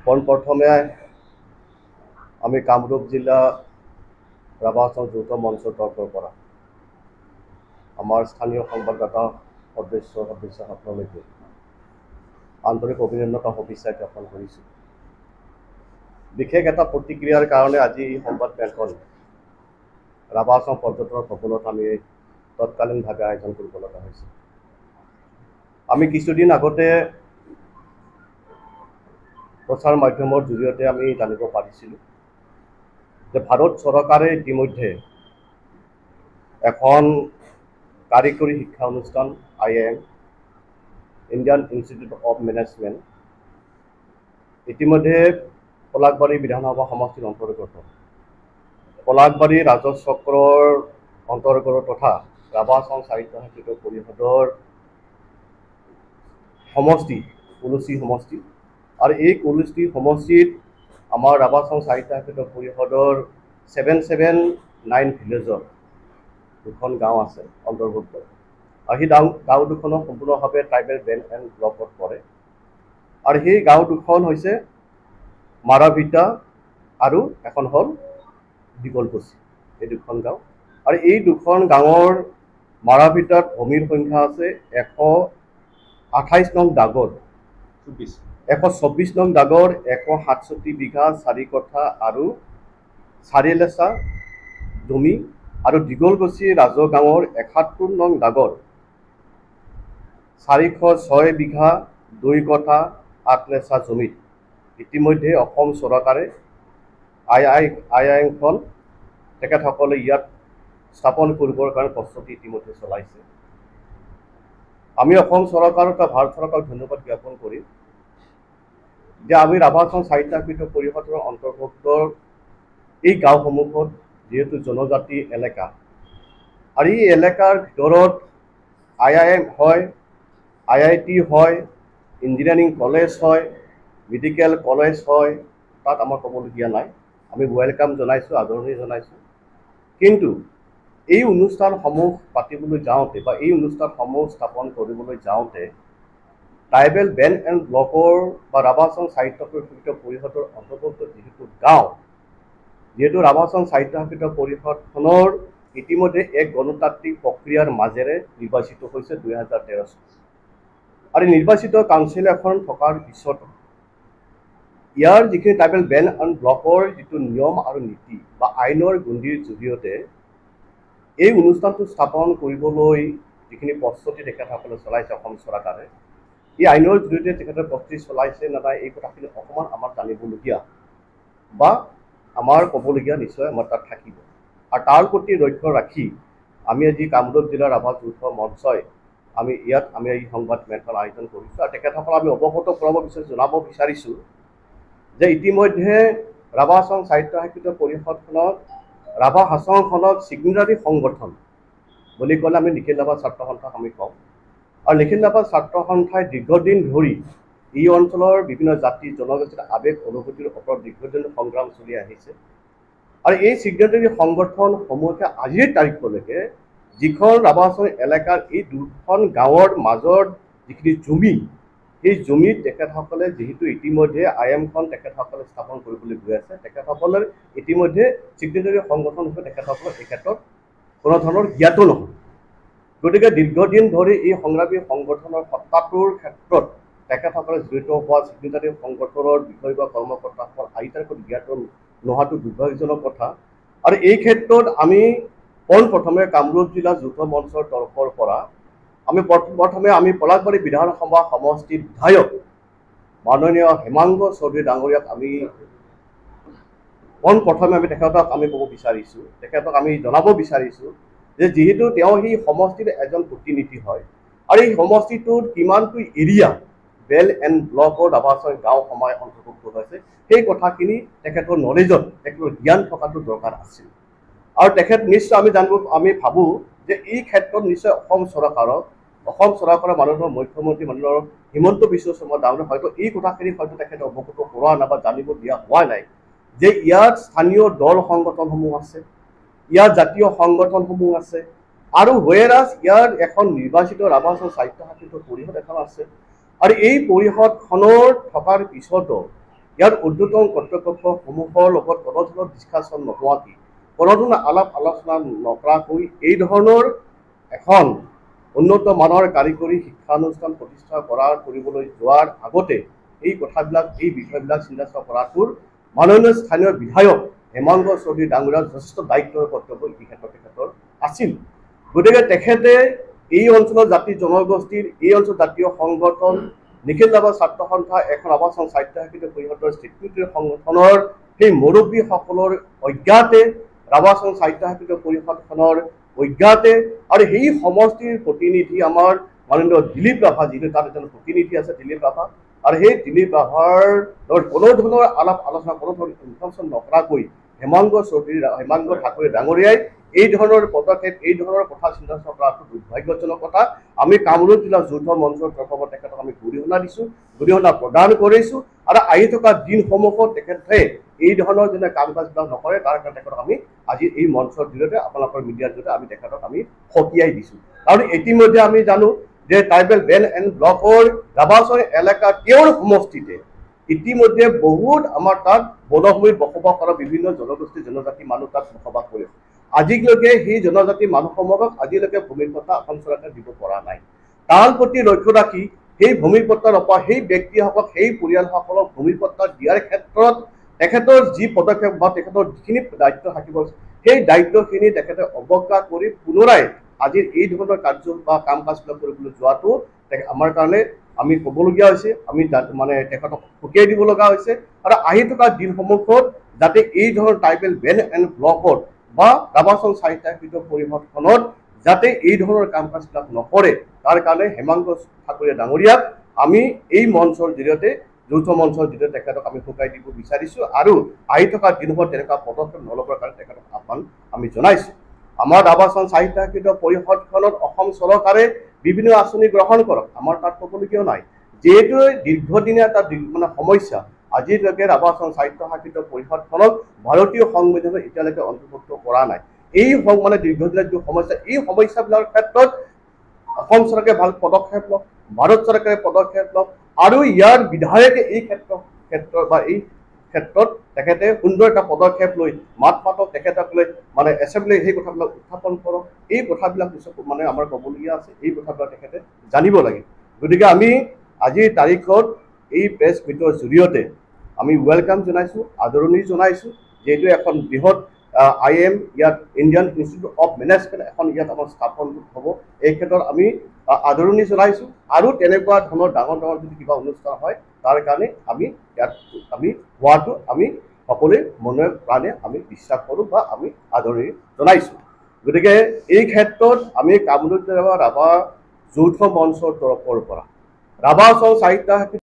পোনপ্ৰথমে আমি কামৰূপ জিলা ৰাভা হাছং যৌথ মঞ্চৰ তৰফৰ পৰা আমাৰ স্থানীয় সংবাদদাতা সদস্যসকললৈকে আন্তৰিক অভিনন্দন শুভেচ্ছা জ্ঞাপন কৰিছোঁ। বিশেষ এটা প্ৰতিক্ৰিয়াৰ কাৰণে আজি এই সংবাদ মেলখন ৰাভা হাছং পৰ্যটনৰ ভৱনত আমি তৎকালীনভাৱে আয়োজন কৰিব লগা হৈছে। আমি কিছুদিন আগতে প্ৰচাৰ মাধ্যমৰ জৰিয়তে আমি জানিব পাৰিছিলোঁ যে ভাৰত চৰকাৰে ইতিমধ্যে এখন কাৰিকৰী শিক্ষা অনুষ্ঠান IIM Indian institute of management ইতিমধ্যে পলাশবাৰী বিধানসভা সমষ্টিৰ অন্তৰ্গত পলাশবাৰী ৰাজহ চক্ৰৰ অন্তৰ্গত তথা ৰাভা হাছং সাহিত্য সাংস্কৃতিক পৰিষদৰ সমষ্টি কুলচী সমষ্টি আৰু এই কুলচী সমষ্টিত আমাৰ ৰাভা হাছং সাহিত্য সাংস্কৃতিক পৰিষদৰ 779 ভিলেজৰ দুখন গাঁও আছে অন্তৰ্ভুক্ত আৰু সেই গাঁও দুখনৰ সম্পূৰ্ণভাৱে ট্ৰাইবেল বেল্ট এণ্ড ব্লকত পৰে আৰু সেই গাঁও দুখন হৈছে মাৰাভিটা আৰু এখন হ'ল দীঘলকুছি। এই দুখন গাঁও আৰু এই দুখন গাঁৱৰ মাৰাভিটাত ভূমিৰ সংখ্যা আছে 128 নং দাগৰ 124 নং দাগৰ 167 বিঘা 4 কঠা আৰু 4 লেচা জমি আৰু দীঘলকুছি ৰাজহ গাঁৱৰ 71 নং দাগৰ 406 বিঘা 2 কঠা 8 লেচা জমিত ইতিমধ্যে অসম চৰকাৰে IIMখন তেখেতসকলে ইয়াত স্থাপন কৰিবৰ কাৰণে প্ৰস্তুতি ইতিমধ্যে চলাইছে। আমি অসম চৰকাৰ তথা ভাৰত চৰকাৰক ধন্যবাদ জ্ঞাপন কৰিম যে আমি ৰাভা হাছং সাহিত্য সাংস্কৃতিক পৰিষদৰ অন্তৰ্ভুক্ত এই গাঁওসমূহত যিহেতু জনজাতি এলেকা আৰু এই এলেকাৰ ভিতৰত IIM হয়, IIT হয়, ইঞ্জিনিয়াৰিং কলেজ হয়, মেডিকেল কলেজ হয়, তাত আমাৰ ক'বলগীয়া নাই। আমি ৱেলকাম জনাইছোঁ, আদৰণি জনাইছোঁ। কিন্তু এই অনুষ্ঠানসমূহ পাতিবলৈ যাওঁতে বা এই অনুষ্ঠানসমূহ স্থাপন কৰিবলৈ যাওঁতে ট্ৰাইবেল বেল্ট এণ্ড ব্লকৰ বা ৰাভা হাছং সাহিত্য সাংস্কৃতিক পৰিষদৰ অন্তৰ্ভুক্ত যিহেতু গাঁও, যিহেতু ৰাভা হাছং সাহিত্য সাংস্কৃতিক পৰিষদখনৰ ইতিমধ্যে এক গণতান্ত্ৰিক প্ৰক্ৰিয়াৰ মাজেৰে নিৰ্বাচিত হৈছে 2013 চনত আৰু নিৰ্বাচিত কাউন্সিল এখন থকাৰ পিছত ইয়াৰ যিখিনি ট্ৰাইবেল বেল্ট এণ্ড ব্লকৰ যিটো নিয়ম আৰু নীতি বা আইনৰ গুণ্ডিৰ জৰিয়তে এই অনুষ্ঠানটো স্থাপন কৰিবলৈ যিখিনি প্ৰস্তুতি তেখেতসকলে চলাইছে অসম চৰকাৰে, এই আইনৰ জৰিয়তে তেখেতে প্ৰস্তুতি চলাইছে নে নাই এই কথাখিনি অকণমান আমাৰ জানিবলগীয়া বা আমাৰ ক'বলগীয়া নিশ্চয় আমাৰ তাত থাকিব। আৰু তাৰ প্ৰতি লক্ষ্য ৰাখি আমি আজি কামৰূপ জিলাৰ ৰাভা যৌথ মঞ্চই আমি এই সংবাদ মেলখন আয়োজন কৰিছোঁ আৰু তেখেতসকলক আমি অৱগত কৰাব জনাব বিচাৰিছোঁ যে ইতিমধ্যে ৰাভা হাছং সাহিত্য সাংস্কৃতিক পৰিষদখনত ৰাভা হাছংখনক ছিগনেটাৰী সংগঠন বুলি ক'লে আমি নিখিল ৰাভা ছাত্ৰ সন্থাক আমি কওঁ আৰু নিখিল ৰাভা ছাত্ৰ সন্থাই দীৰ্ঘদিন ধৰি এই অঞ্চলৰ বিভিন্ন জাতি জনগোষ্ঠীৰ আৱেগ অনুভূতিৰ ওপৰত দীৰ্ঘদিন সংগ্ৰাম চলি আহিছে আৰু এই ছিগনেটাৰী সংগঠনসমূহে আজিৰ তাৰিখলৈকে যিখন ৰাভা হাছং এলেকাৰ এই দুখন গাঁৱৰ মাজৰ যিখিনি জমি, এই জমিত তেখেতসকলে যিহেতু ইতিমধ্যে IIMখন তেখেতসকলে স্থাপন কৰিবলৈ গৈ আছে, তেখেতসকলৰ ইতিমধ্যে ছিগনেটাৰী সংগঠন হিচাপে তেখেতসকলৰ এই ক্ষেত্ৰত কোনো ধৰণৰ জ্ঞাত নহয়। গতিকে দীৰ্ঘদিন ধৰি এই সংগ্ৰামী সংগঠনৰ সত্তাটোৰ ক্ষেত্ৰত তেখেতসকলে জড়িত হোৱা ছিগনেটাৰী সংগঠনৰ বিষয় বা কৰ্মকৰ্তাসকল আইতাৰ প্ৰতি জ্ঞাত নোহোৱাটো দুৰ্ভাগ্যজনক কথা আৰু এই ক্ষেত্ৰত আমি পোনপ্ৰথমে কামৰূপ জিলা যৌথ মঞ্চৰ তৰফৰ পৰা আমি পলাশবাৰী বিধানসভা সমষ্টিৰ বিধায়ক মাননীয় হেমাংগ চৌধুৰী ডাঙৰীয়াক আমি পোনপ্ৰথমে তেখেতক আমি ক'ব বিচাৰিছোঁ, তেখেতক আমি জনাব বিচাৰিছোঁ যে যিহেতু তেওঁ সেই সমষ্টিৰ এজন প্ৰতিনিধি হয় আৰু এই সমষ্টিটোত কিমানটো এৰিয়া বেল্ট এণ্ড ব্লকৰ ৰাভা হাছং গাঁও সমাজ অন্তৰ্ভুক্ত হৈছে সেই কথাখিনি তেখেতৰ নলেজত তেখেতৰ জ্ঞান থকাটো দৰকাৰ আছিল আৰু তেখেত নিশ্চয় আমি ভাবোঁ যে এই ক্ষেত্ৰত নিশ্চয় অসম চৰকাৰৰ মাননীয় মুখ্যমন্ত্ৰী মাননীয় হিমন্ত বিশ্ব শৰ্মা ডাঙৰীয়াই হয়তো এই কথাখিনি হয়তো তেখেতে অৱগত কৰোৱা নাই বা জানিব দিয়া হোৱা নাই যে ইয়াত স্থানীয় দল সংগঠনসমূহ আছে, ইয়াত জাতীয় সংগঠনসমূহ আছে আৰু হুৱেৰাজ ইয়াৰ এখন নিৰ্বাচিত ৰাভা হাছং সাহিত্য সাংস্কৃতিক পৰিষদ এখন আছে আৰু এই পৰিষদখনৰ থকাৰ পিছতো ইয়াৰ ঊৰ্ধ্বতন কৰ্তৃপক্ষসমূহৰ লগত কোনো ধৰণৰ ডিছকাশ্যন নোহোৱাকৈ কোনো ধৰণৰ আলাপ আলোচনা নকৰাকৈ এই ধৰণৰ এখন উন্নত মানৰ কাৰিকৰী শিক্ষানুষ্ঠান প্ৰতিষ্ঠা কৰিবলৈ যোৱাৰ আগতে এই কথাবিলাক এই বিষয়বিলাক চিন্তা চৰ্চা কৰাটোৰ মাননীয় স্থানীয় বিধায়ক হেমন্ত চৌধুৰী ডাঙৰীয়াৰ যথেষ্ট দায়িত্ব কৰ্তব্য এই ক্ষেত্ৰত তেখেতৰ আছিল। গতিকে তেখেতে এই অঞ্চলৰ জাতি জনগোষ্ঠীৰ এই অঞ্চলৰ জাতীয় সংগঠন নিখিল ৰাভা ছাত্ৰ সন্থা এখন আৱাসন স্বায়ত্তশাসিত পৰিষদৰ স্বীকৃতিৰ সংগঠনৰ সেই মুৰব্বীসকলৰ অজ্ঞাতে ৰাভাসন স্বায়ত্তশাসিত পৰিষদখনৰ অজ্ঞাতে আৰু সেই সমষ্টিৰ প্ৰতিনিধি আমাৰ মাননীয় দিলীপ ৰাভা, যিটো তাত এজন প্ৰতিনিধি আছে দিলীপ ৰাভা, আৰু সেই দিলীপ ৰাভাৰ লগত কোনো ধৰণৰ আলাপ আলোচনা কোনো ধৰণৰ ইনফৰ্মেশ্যন নকৰাকৈ হেমন্ত ঠাকুৰে ডাঙৰীয়াই এই ধৰণৰ পদক্ষেপ এই ধৰণৰ কথা চিন্তা চৰ্চা কৰাটো দুৰ্ভাগ্যজনক কথা। আমি কামৰূপ জিলা যৌথ মঞ্চৰ তৰফৰ পৰা তেখেতক আমি গৰিহণা দিছোঁ, গৰিহণা প্ৰদান কৰিছোঁ আৰু আহি থকা দিনসমূহত তেখেতে এই ধৰণৰ যেনে কাম কাজবিলাক নকৰে তাৰ কাৰণে তেখেতক আমি আজি এই মঞ্চৰ জৰিয়তে আপোনালোকৰ মিডিয়াৰ জৰিয়তে আমি তেখেতক আমি সকীয়াই দিছোঁ। কাৰণ ইতিমধ্যে আমি জানো যে ট্ৰাইবেল বেল্ট এণ্ড ব্লকৰ ৰাভাসন এলেকা তেওঁৰ সমষ্টিতে ইতিমধ্যে বহুত আমাৰ তাত বনভূমিত বসবাস কৰা বিভিন্ন জনগোষ্ঠী জনজাতি মানুহ তাত বসবাস কৰে। আজিলৈকে সেই জনজাতি মানুহসমূহক আজিলৈকে ভূমিৰ পট্টা অসম চৰকাৰে দিব পৰা নাই। তাৰ প্ৰতি লক্ষ্য ৰাখি সেই ভূমিৰ পট্টা নপোৱা সেই ব্যক্তিসকলক সেই পৰিয়ালসকলক ভূমিৰ পট্টা দিয়াৰ ক্ষেত্ৰত তেখেতৰ যি পদক্ষেপ বা তেখেতৰ যিখিনি দায়িত্ব থাকিব সেই দায়িত্বখিনি তেখেতে অৱজ্ঞা কৰি পুনৰাই আজিৰ এই ধৰণৰ কাৰ্য বা কাম কাজবিলাক কৰিবলৈ যোৱাটো আমাৰ কাৰণে আমি ক'বলগীয়া হৈছে, আমি মানে তেখেতক সকীয়াই দিব লগা হৈছে। আৰু আহি থকা দিনসমূহত যাতে এই ধৰণৰ ট্ৰাইবেল বেল্ট এণ্ড ব্লকত বা ৰাভাসন স্বায়ত্তশাসিত পৰিষদখনত যাতে এই ধৰণৰ কাম কাজবিলাক নকৰে তাৰ কাৰণে হেমন্ত ঠাকুৰে ডাঙৰীয়াক আমি এই মঞ্চৰ জৰিয়তে যৌথ মঞ্চৰ জৰিয়তে তেখেতক আমি শুকাই দিব বিচাৰিছোঁ আৰু আহি থকা দিনসমূহত তেনেকুৱা পদক্ষেপ নল'বৰ কাৰণে তেখেতক আহ্বান আমি জনাইছোঁ। আমাৰ ৰাভাসন স্বায়ত্তশাসিত পৰিষদখনত অসম চৰকাৰে বিভিন্ন আঁচনি গ্ৰহণ কৰক, আমাৰ তাত ক'বলগীয়া নাই। যিহেতু দীৰ্ঘদিনীয়া এটা মানে সমস্যা, আজিলৈকে ৰাভাসন স্বায়ত্তশাসিত পৰিষদখনক ভাৰতীয় সংবিধানত এতিয়ালৈকে অন্তৰ্ভুক্ত কৰা নাই। এই মানে দীৰ্ঘদিনীয়া যি সমস্যা এই সমস্যাবিলাকৰ ক্ষেত্ৰত অসম চৰকাৰে ভাল পদক্ষেপ লওক, ভাৰত চৰকাৰে পদক্ষেপ লওক আৰু ইয়াৰ বিধায়কে এই ক্ষেত্ৰত বা এই ক্ষেত্ৰত তেখেতে সুন্দৰ এটা পদক্ষেপ লৈ মাতক তেখেতক লৈ মানে এছেম্বলি সেই কথাবিলাক উত্থাপন কৰক। এই কথাবিলাক মানে আমাৰ ক'বলগীয়া আছে, এই কথাবিলাক তেখেতে জানিব লাগে। গতিকে আমি আজিৰ তাৰিখত এই প্ৰেছ মিটৰ জৰিয়তে আমি ৱেলকাম জনাইছোঁ, আদৰণি জনাইছোঁ। যিহেতু এখন বৃহৎ IIM ইয়াত ইণ্ডিয়ান ইনষ্টিটিউট অফ মেনেজমেণ্ট এখন ইয়াত আমাৰ স্থাপন হ'ব, এই ক্ষেত্ৰত আমি আদৰণি জনাইছোঁ। আৰু তেনেকুৱা ধৰণৰ ডাঙৰ ডাঙৰ যদি কিবা অনুষ্ঠান হয় তাৰ কাৰণে আমি ইয়াত আমি হোৱাটো আমি সকলোৱে মনে প্ৰাণে আমি বিশ্বাস কৰোঁ বা আমি আদৰণি জনাইছোঁ। গতিকে এই ক্ষেত্ৰত আমি কামৰূপ জিলা ৰাভা যৌথ মঞ্চৰ তৰফৰ পৰা ৰাভাসন স্বায়ত্তশাসিত